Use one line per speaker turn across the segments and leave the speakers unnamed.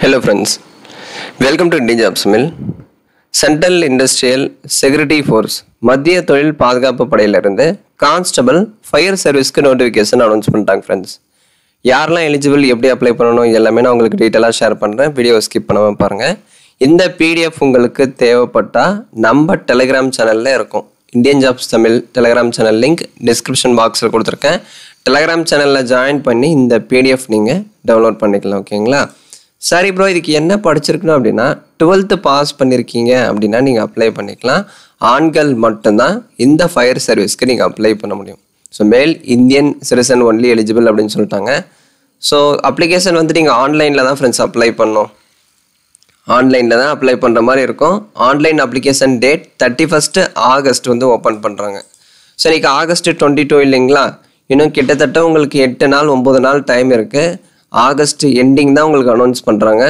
Hello friends, welcome to Indian Jobs Mill. Central industrial security force மத்திய தொழில் பாதுகாப்பு படையிலிருந்து constable fire சர்வீஸ்க்கு notification announce பண்ணிட்டாங்க friends. யாரெல்லாம் eligible, எப்படி அப்ளை பண்ணணும் எல்லாமே நான் உங்களுக்கு டீட்டெயிலாக ஷேர் பண்ணுறேன். வீடியோ ஸ்கிப் பண்ணாமல் பாருங்கள். இந்த பிடிஎஃப் உங்களுக்கு தேவைப்பட்டால் நம்ம டெலிகிராம் சேனலில் இருக்கும். Indian jobs Tamil Telegram channel link description பாக்ஸில் கொடுத்துருக்கேன். டெலிகிராம் சேனலில் ஜாயின் பண்ணி இந்த பிடிஎஃப் நீங்கள் டவுன்லோட் பண்ணிக்கலாம். ஓகேங்களா? சரி ப்ரோ, இதுக்கு என்ன படிச்சிருக்கணும் அப்படின்னா 12th பாஸ் பண்ணியிருக்கீங்க அப்படின்னா நீங்கள் அப்ளை பண்ணிக்கலாம். ஆண்கள் மட்டும்தான் இந்த ஃபயர் சர்வீஸ்க்கு நீங்கள் அப்ளை பண்ண முடியும். So male Indian citizen only eligible அப்படின்னு சொல்லிட்டாங்க. ஸோ அப்ளிகேஷன் வந்து நீங்கள் ஆன்லைனில் தான் ஃப்ரெண்ட்ஸ் அப்ளை பண்ணணும். ஆன்லைனில் தான் அப்ளை பண்ணுற மாதிரி இருக்கும். Online application date 31st August வந்து ஓப்பன் பண்ணுறாங்க. ஸோ இன்றைக்கி August 22 இல்லைங்களா? இன்னும் கிட்டத்தட்ட உங்களுக்கு 8 நாள் 9 நாள் டைம் இருக்குது. ஆகஸ்ட் எண்டிங் தான் உங்களுக்கு அனௌன்ஸ் பண்ணுறாங்க.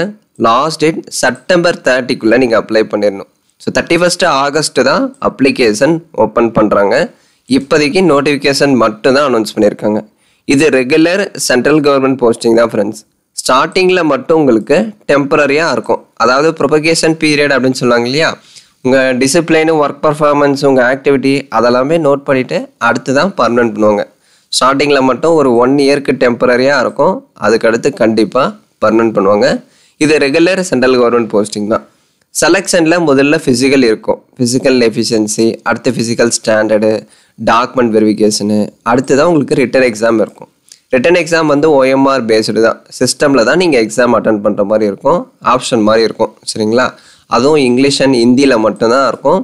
லாஸ்ட் டேட் செப்டம்பர் 30க்குள்ளே நீங்கள் அப்ளை பண்ணிடணும். ஸோ 31st ஆகஸ்ட் தான் அப்ளிகேஷன் ஓப்பன் பண்ணுறாங்க. இப்போதைக்கு நோட்டிஃபிகேஷன் மட்டும் தான் அனௌன்ஸ் பண்ணியிருக்காங்க. இது ரெகுலர் சென்ட்ரல் கவர்மெண்ட் போஸ்டிங் தான் ஃப்ரெண்ட்ஸ். ஸ்டார்டிங்கில் மட்டும் உங்களுக்கு டெம்பரரியாக இருக்கும். அதாவது ப்ரொபகேஷன் பீரியட் அப்படின்னு சொல்லுவாங்க இல்லையா? உங்கள் டிசிப்ளினு, ஒர்க் பர்ஃபார்மன்ஸ், உங்கள் ஆக்டிவிட்டி அதெல்லாமே நோட் பண்ணிவிட்டு அடுத்து தான் பர்மனெண்ட் பண்ணுவாங்க. ஸ்டார்டிங்கில் மட்டும் ஒரு 1 இயருக்கு டெம்பரரியாக இருக்கும். அதுக்கடுத்து கண்டிப்பாக பர்மனெண்ட் பண்ணுவாங்க. இது ரெகுலர் சென்ட்ரல் கவர்மெண்ட் போஸ்டிங் தான். செலெக்ஷனில் முதல்ல ஃபிசிக்கல் இருக்கும். ஃபிசிக்கல் எஃபிஷியன்சி, அடுத்து ஃபிசிக்கல் ஸ்டாண்டர்டு, டாக்குமெண்ட் வெரிஃபிகேஷனு, அடுத்து தான் உங்களுக்கு ரிட்டன் எக்ஸாம் இருக்கும். ரிட்டன் எக்ஸாம் வந்து OMR பேஸ்டு தான். சிஸ்டமில் தான் நீங்கள் எக்ஸாம் அட்டன் பண்ணுற மாதிரி இருக்கும். ஆப்ஷன் மாதிரி இருக்கும். சரிங்களா? அதுவும் இங்கிலீஷ் அண்ட் ஹிந்தியில் மட்டும்தான் இருக்கும்.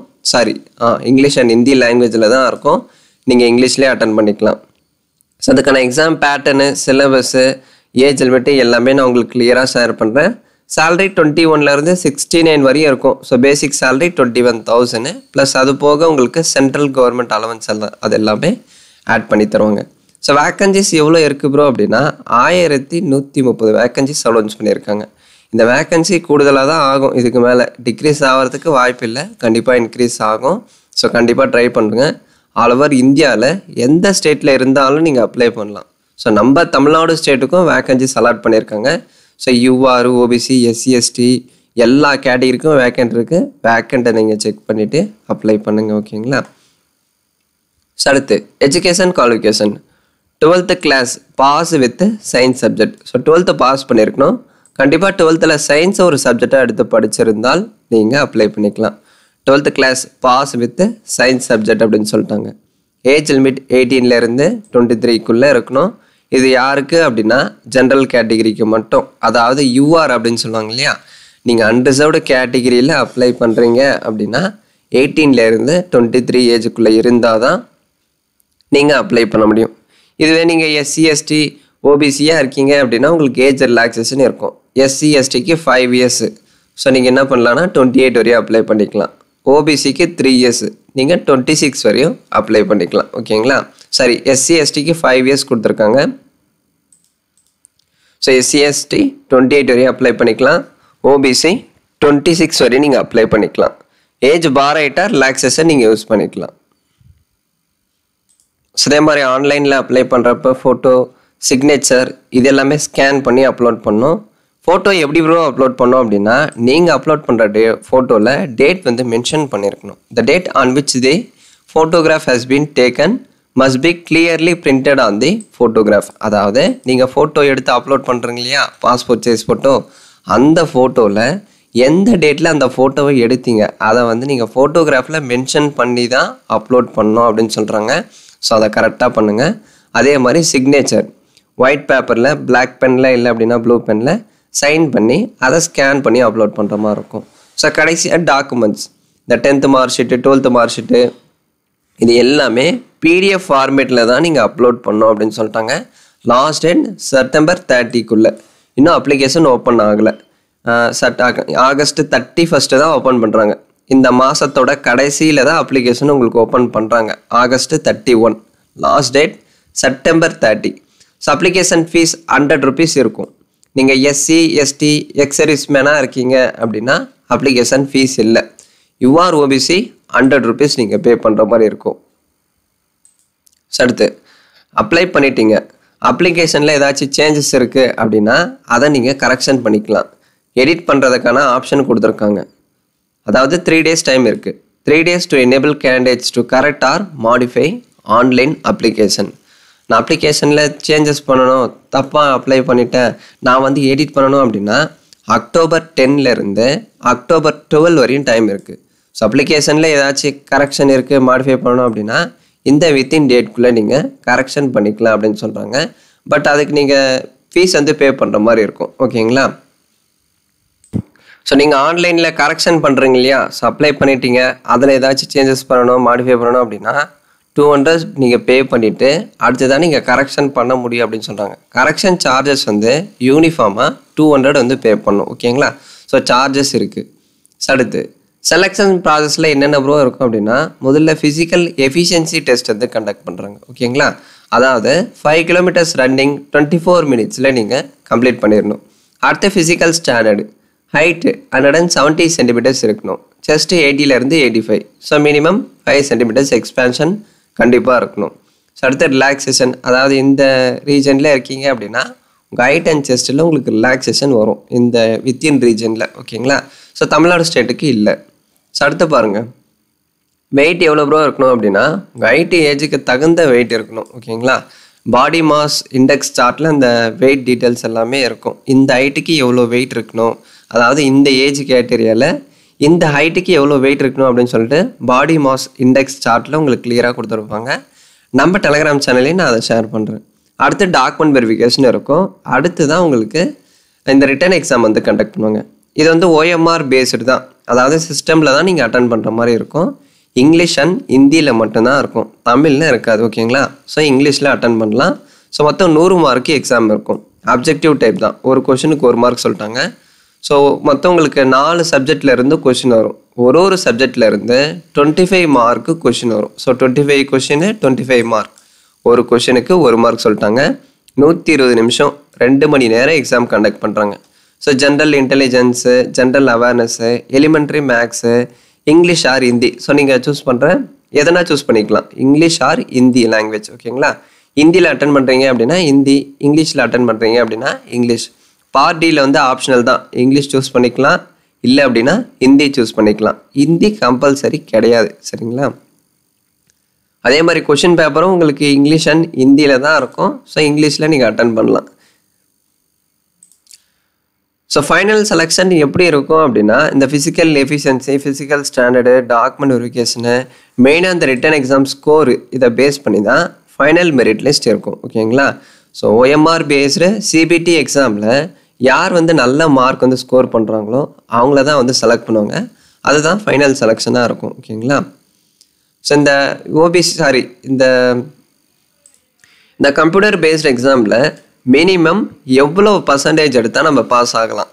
இங்கிலீஷ் அண்ட் ஹிந்தி லாங்குவேஜில் தான் இருக்கும். நீங்கள் இங்கிலீஷ்லேயே அட்டன் பண்ணிக்கலாம். ஸோ அதுக்கான exam pattern, syllabus, age limit எல்லாமே நான் உங்களுக்கு கிளியராக ஷேர் பண்ணுறேன். சேலரி 21லேருந்து 69 வரையும் இருக்கும். ஸோ பேசிக் சேலரி 21,000 ப்ளஸ் அது போக உங்களுக்கு சென்ட்ரல் கவர்மெண்ட் அலவன்ஸ் எல்லாம் அது எல்லாமே ஆட் பண்ணி தருவாங்க. ஸோ வேக்கன்சிஸ் எவ்வளோ இருக்குது ப்ரோ அப்படின்னா 1130 வேக்கன்சிஸ் அலௌன்ஸ் பண்ணியிருக்காங்க. இந்த வேக்கன்சி கூடுதலாக தான் ஆகும். இதுக்கு மேலே டிக்ரீஸ் ஆகிறதுக்கு வாய்ப்பு இல்லை. கண்டிப்பாக இன்க்ரீஸ் ஆகும். ஸோ கண்டிப்பாக ட்ரை பண்ணுங்க. ஆல் ஓவர் இந்தியாவில் எந்த ஸ்டேட்டில் இருந்தாலும் நீங்கள் அப்ளை பண்ணலாம். ஸோ நம்ம தமிழ்நாடு ஸ்டேட்டுக்கும் வேக்கன்சிஸ் அலாட் பண்ணியிருக்காங்க. So UR, OBC, SC, ST எல்லா கேட்டகரிக்கும் வேக்கண்ட் இருக்குது. வேக்கண்ட்டை நீங்கள் செக் பண்ணிவிட்டு அப்ளை பண்ணுங்கள். ஓகேங்களா? ஸோ அடுத்து education qualification 12th class pass with science subject. So 12th pass பண்ணியிருக்கணும். கண்டிப்பாக 12th சயின்ஸை ஒரு சப்ஜெக்டாக எடுத்து படிச்சிருந்தால் நீங்கள் அப்ளை பண்ணிக்கலாம். 12th class pass with science subject அப்படின்னு சொல்லிட்டாங்க. ஏஜ் லிமிட் 18லேருந்து 23க்குள்ளே இருக்கணும். இது யாருக்கு அப்படின்னா ஜென்ரல் கேட்டகிரிக்கு மட்டும். அதாவது UR அப்படின்னு சொல்லுவாங்க இல்லையா? நீங்கள் அன்ரிசர்வ்டு கேட்டகிரியில் அப்ளை பண்ணுறீங்க அப்படின்னா 18லேருந்து 23 ஏஜுக்குள்ளே இருந்தால் தான் நீங்கள் அப்ளை பண்ண முடியும். இதுவே நீங்கள் SC, ST, OBCயாக இருக்கீங்க அப்படின்னா உங்களுக்கு ஏஜ் ரிலாக்ஸேஷன் இருக்கும். SC, STக்கு 5 years. ஸோ நீங்கள் என்ன பண்ணலான்னா 28 வரையும் அப்ளை பண்ணிக்கலாம். OBCக்கு 3 இயர்ஸ், நீங்கள் 26 வரையும் அப்ளை பண்ணிக்கலாம். ஓகேங்களா? SC, STக்கு 5 இயர்ஸ் கொடுத்துருக்காங்க. ஸோ SC, ST 28 வரையும் அப்ளை பண்ணிக்கலாம். OBC 26 வரையும் நீங்கள் அப்ளை பண்ணிக்கலாம். ஏஜ் பார் ஆகிட்டா ரிலாக்ஸேஷன் நீங்கள் யூஸ் பண்ணிக்கலாம். ஸோ அதே மாதிரி ஆன்லைனில் அப்ளை பண்ணுறப்ப ஃபோட்டோ, சிக்னேச்சர் இது எல்லாமே ஸ்கேன் பண்ணி அப்லோட் பண்ணணும். ஃபோட்டோ எப்படி ப்ரோ அப்லோட் பண்ணோம் அப்படின்னா நீங்கள் அப்லோட் பண்ணுற ஃபோட்டோவில் டேட் வந்து மென்ஷன் பண்ணியிருக்கணும். The date on which the photograph has been taken must be clearly printed on the photograph. அதாவது நீங்கள் ஃபோட்டோ எடுத்து அப்லோட் பண்ணுறீங்க இல்லையா, பாஸ்போர்ட் சைஸ் ஃபோட்டோ, அந்த ஃபோட்டோவில் எந்த டேட்டில் அந்த ஃபோட்டோவை எடுத்தீங்க அதை வந்து நீங்கள் ஃபோட்டோகிராஃபில் மென்ஷன் பண்ணி தான் அப்லோட் பண்ணணும் அப்படின்னு சொல்கிறாங்க. ஸோ அதை கரெக்டாக பண்ணுங்கள். அதே மாதிரி சிக்னேச்சர் ஒயிட் பேப்பரில், பிளாக் பெனில் இல்லை அப்படின்னா ப்ளூ பெனில் சைன் பண்ணி அதை ஸ்கேன் பண்ணி அப்லோட் பண்ணுற மாதிரி இருக்கும். ஸோ கடைசியாக டாக்குமெண்ட்ஸ், இந்த 10th mark sheet, 12th mark sheet இது எல்லாமே PDF ஃபார்மேட்டில் தான் நீங்கள் அப்லோட் பண்ணோம் அப்படின்னு சொல்லிட்டாங்க. லாஸ்ட் டேட் செப்டம்பர் 30க்குள்ளே. இன்னும் அப்ளிகேஷன் ஓப்பன் ஆகலை. ஆகஸ்ட் 31st தான் ஓப்பன் பண்ணுறாங்க. இந்த மாதத்தோட கடைசியில் தான் அப்ளிகேஷன் உங்களுக்கு ஓப்பன் பண்ணுறாங்க. August 31, last date September 30. So application fees 100 rupees இருக்கும். நீங்கள் SC, ST, எக்ஸர்வீஸ் மேனாக இருக்கீங்க அப்படின்னா அப்ளிகேஷன் ஃபீஸ் இல்லை. UR, OBC 100 rupees நீங்கள் பே பண்ணுற மாதிரி இருக்கும். அடுத்து அப்ளை பண்ணிட்டீங்க. அப்ளிகேஷனில் ஏதாச்சும் சேஞ்சஸ் இருக்குது அப்படின்னா அதை நீங்கள் கரெக்ஷன் பண்ணிக்கலாம். எடிட் பண்ணுறதுக்கான ஆப்ஷன் கொடுத்துருக்காங்க. அதாவது 3 days டைம் இருக்குது. 3 days to enable candidates to correct or modify online application. நான் அப்ளிகேஷனில் சேஞ்சஸ் பண்ணணும், தப்பாக அப்ளை பண்ணிட்டேன், நான் வந்து எடிட் பண்ணணும் அப்படின்னா October 10 October 12 வரையும் டைம் இருக்குது. ஸோ அப்ளிகேஷனில் ஏதாச்சும் கரெக்ஷன் இருக்குது, மாடிஃபை பண்ணணும் அப்படின்னா இந்த வித்தின் டேட்குள்ளே நீங்கள் கரெக்ஷன் பண்ணிக்கலாம் அப்படின்னு சொல்கிறாங்க. பட் அதுக்கு நீங்கள் ஃபீஸ் வந்து பே பண்ணுற மாதிரி இருக்கும். ஓகேங்களா? ஸோ நீங்கள் ஆன்லைனில் கரெக்ஷன் பண்ணுறீங்க இல்லையா, ஸோ அப்ளை பண்ணிட்டீங்க, அதில் ஏதாச்சும் சேஞ்சஸ் பண்ணணும், மாடிஃபை பண்ணணும் அப்படின்னா 200 நீங்கள் பே பண்ணிவிட்டு அடுத்து தான் நீங்கள் கரெக்ஷன் பண்ண முடியும் அப்படின்னு சொல்கிறாங்க. கரெக்ஷன் சார்ஜஸ் வந்து யூனிஃபார்மாக 200 வந்து பே பண்ணணும். ஓகேங்களா? ஸோ சார்ஜஸ் இருக்குது. அடுத்து செலெக்ஷன் ப்ராசஸில் என்னென்ன ப்ரோ இருக்கும் அப்படின்னா, முதல்ல ஃபிசிக்கல் எஃபிஷியன்சி டெஸ்ட் வந்து கண்டக்ட் பண்ணுறாங்க. ஓகேங்களா? அதாவது 5 kilometers ரன்னிங் 24 minutes நீங்கள் கம்ப்ளீட் பண்ணிடணும். அடுத்து ஃபிசிக்கல் ஸ்டாண்டர்டு ஹைட்டு 170 centimeters இருக்கணும். Chest 80 85. So minimum 5 centimeters expansion கண்டிப்பாக இருக்கணும். ஸோ அடுத்து ரிலாக்ஸேஷன், அதாவது இந்த ரீஜனில் இருக்கீங்க அப்படின்னா உங்கள் ஹைட் அண்ட் செஸ்ட்டில் உங்களுக்கு ரிலாக்ஸேஷன் வரும் இந்த வித்தின் ரீஜனில். ஓகேங்களா? ஸோ தமிழ்நாடு ஸ்டேட்டுக்கு இல்லை. ஸோ அடுத்து பாருங்கள், வெயிட் எவ்வளோ ப்ரோ இருக்கணும் அப்படின்னா உங்கள் ஹைட்டு ஏஜுக்கு தகுந்த வெயிட் இருக்கணும். ஓகேங்களா? பாடி மாஸ் இண்டெக்ஸ் சார்ட்டில் அந்த வெயிட் டீட்டெயில்ஸ் எல்லாமே இருக்கும். இந்த ஹைட்டுக்கு எவ்வளோ வெயிட் இருக்கணும், அதாவது இந்த ஏஜ் கேட்டரியாவில் இந்த ஹைட்டுக்கு எவ்வளோ வெயிட் இருக்கணும் அப்படின்னு சொல்லிட்டு பாடி மாஸ் இண்டெக்ஸ் சார்ட்டில் உங்களுக்கு கிளியராக கொடுத்துருப்பாங்க. நம்ம டெலகிராம் சேனல்லையும் நான் அதை ஷேர் பண்ணுறேன். அடுத்து டாக்குமெண்ட் வெரிஃபிகேஷன் இருக்கும். அடுத்து தான் உங்களுக்கு இந்த ரிட்டன் எக்ஸாம் வந்து கண்டக்ட் பண்ணுவாங்க. இது வந்து OMR பேஸ்டு தான், அதாவது சிஸ்டமில் தான் நீங்கள் அட்டன் பண்ணுற மாதிரி இருக்கும். இங்கிலீஷ் அண்ட் ஹிந்தியில் மட்டும்தான் இருக்கும், தமிழ்னு இருக்காது. ஓகேங்களா? ஸோ இங்கிலீஷில் அட்டன் பண்ணலாம். ஸோ மொத்தம் 100 மார்க்கு எக்ஸாம் இருக்கும். அப்ஜெக்டிவ் டைப் தான், ஒரு கொஷனுக்கு 1 மார்க் சொல்லிட்டாங்க. ஸோ மொத்தம் உங்களுக்கு 4 சப்ஜெக்ட்லேருந்து கொஷின் வரும். ஒரு சப்ஜெக்ட்லேருந்து 25 மார்க்கு கொஷின் வரும். So 25 question 25 mark. ஒரு கொஷனுக்கு 1 மார்க் சொல்லிட்டாங்க. 120 நிமிஷம் 2 மணி நேரம் எக்ஸாம் கண்டக்ட் பண்ணுறாங்க. So general intelligence, general awareness, elementary maths, English or Hindi. So நீங்கள் சூஸ் பண்ணுற எதனா சூஸ் பண்ணிக்கலாம், இங்கிலீஷ் ஆர் ஹிந்தி லாங்குவேஜ். ஓகேங்களா? ஹிந்தியில் அட்டன் பண்ணுறீங்க அப்படின்னா ஹிந்தி, இங்கிலீஷில் அட்டன் பண்ணுறீங்க அப்படின்னா இங்கிலீஷ். பார்ட் டியில் வந்து ஆப்ஷனல் தான், இங்கிலீஷ் சூஸ் பண்ணிக்கலாம், இல்லை அப்படின்னா ஹிந்தி சூஸ் பண்ணிக்கலாம். ஹிந்தி கம்பல்சரி கிடையாது. சரிங்களா? அதே மாதிரி கொஷின் பேப்பரும் உங்களுக்கு இங்கிலீஷ் அண்ட் ஹிந்தியில் தான் இருக்கும். ஸோ இங்கிலீஷில் நீங்கள் அட்டன் பண்ணலாம். ஸோ ஃபைனல் செலெக்ஷன் எப்படி இருக்கும் அப்படின்னா, இந்த physical efficiency, physical standard, document verification, மெயினாக இந்த ரிட்டன் எக்ஸாம் ஸ்கோரு இதை பேஸ் பண்ணி தான் ஃபைனல் மெரிட் லிஸ்ட் இருக்கும். ஓகேங்களா? ஸோ OMR பேஸ்டு CBT எக்ஸாமில் யார் வந்து நல்ல மார்க் வந்து ஸ்கோர் பண்ணுறாங்களோ அவங்கள தான் வந்து செலக்ட் பண்ணுவாங்க. அதுதான் ஃபைனல் செலெக்ஷனாக இருக்கும். ஓகேங்களா? ஸோ இந்த இந்த கம்ப்யூட்டர் பேஸ்டு எக்ஸாமில் மினிமம் எவ்வளோ பர்சன்டேஜ் எடுத்தால் நம்ம பாஸ் ஆகலாம்.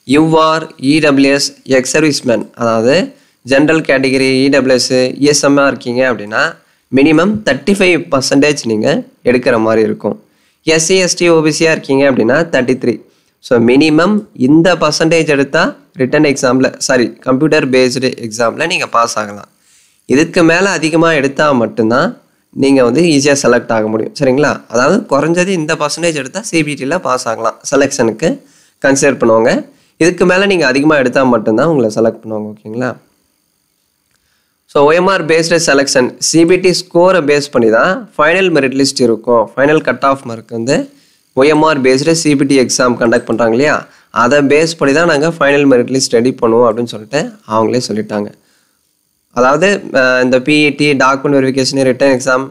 UR, EWS, எக்ஸ் சர்வீஸ்மேன், அதாவது ஜென்ரல் கேட்டகிரி, EWS, ESM இருக்கீங்க அப்படின்னா மினிமம் 35% நீங்கள் எடுக்கிற மாதிரி இருக்கும். SC, ST, OBCயாக இருக்கீங்க அப்படின்னா 33. ஸோ மினிமம் இந்த பர்சன்டேஜ் எடுத்தால் ரிட்டன் எக்ஸாமில் கம்ப்யூட்டர் பேஸ்டு எக்ஸாமில் நீங்கள் பாஸ் ஆகலாம். இதுக்கு மேலே அதிகமாக எடுத்தால் மட்டும்தான் நீங்கள் வந்து ஈஸியாக செலக்ட் ஆக முடியும். சரிங்களா? அதாவது குறைஞ்சது இந்த பர்சன்டேஜ் எடுத்தால் CBTயில் பாஸ் ஆகலாம், செலெக்ஷனுக்கு கன்சிடர் பண்ணுவாங்க. இதுக்கு மேலே நீங்கள் அதிகமாக எடுத்தால் மட்டும்தான் உங்களை செலக்ட் பண்ணுவாங்க. ஓகேங்களா? So OMR based selection CBT ஸ்கோரை பேஸ் பண்ணி தான் ஃபைனல் மெரிட் லிஸ்ட் இருக்கும். ஃபைனல் கட் ஆஃப் மார்க் வந்து OMR based CBT exam conduct பண்ணுறாங்க இல்லையா, அதை பேஸ் பண்ணி தான் நாங்கள் ஃபைனல் மெரிட் லிஸ்ட் ரெடி பண்ணுவோம் அப்படின்னு சொல்லிட்டு அவங்களே சொல்லிட்டாங்க. அதாவது இந்த PET, document verification, written exam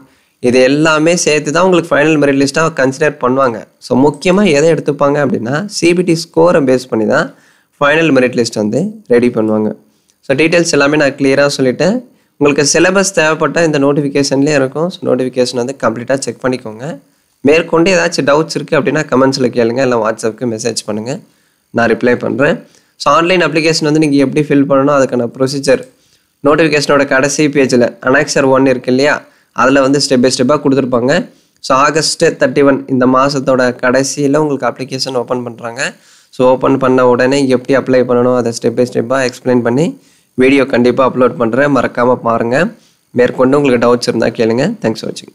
இது எல்லாமே சேர்த்து தான் உங்களுக்கு ஃபைனல் மெரிட் லிஸ்ட்டாக கன்சிடர் பண்ணுவாங்க. ஸோ முக்கியமாக எதை எடுத்துப்பாங்க அப்படின்னா CBT ஸ்கோரை பேஸ் பண்ணி தான் ஃபைனல் மெரிட் லிஸ்ட் வந்து ரெடி பண்ணுவாங்க. ஸோ டீட்டெயில்ஸ் எல்லாமே நான் கிளியராக சொல்லிவிட்டேன். உங்களுக்கு சிலபஸ் தேவைப்பட்டால் இந்த நோட்டிஃபிகேஷன்லேயே இருக்கும். ஸோ நோட்டிஃபிகேஷன் வந்து கம்ப்ளீட்டாக செக் பண்ணிக்கோங்க. மேற்கொண்டு ஏதாச்சும் டவுட்ஸ் இருக்குது அப்படின்னா கமெண்ட்ஸில் கேளுங்க, இல்லை வாட்ஸ்அப்புக்கு மெசேஜ் பண்ணுங்கள், நான் ரிப்ளை பண்ணுறேன். ஸோ ஆன்லைன் அப்ளிகேஷன் வந்து நீங்கள் எப்படி ஃபில் பண்ணணும் அதுக்கான ப்ரொசீஜர் நோட்டிஃபிகேஷனோட கடைசி பேஜில் Annexure 1 இருக்கு இல்லையா, அதில் வந்து ஸ்டெப் பை ஸ்டெப்பாக கொடுத்துருப்பாங்க. ஸோ August 31 இந்த மாதத்தோட கடைசியில் உங்களுக்கு அப்ளிகேஷன் ஓப்பன் பண்ணுறாங்க. ஸோ ஓப்பன் பண்ண உடனே எப்படி அப்ளை பண்ணணும் அதை ஸ்டெப் பை ஸ்டெப்பாக எக்ஸ்பிளைன் பண்ணி வீடியோ கண்டிப்பாக அப்லோட் பண்ணுறேன், மறக்காமல் பாருங்கள். மேற்கொண்டு உங்களுக்கு டவுட்ஸ் இருந்தால் கேளுங்க. தேங்க்ஸ் ஃபார் வாட்சிங்.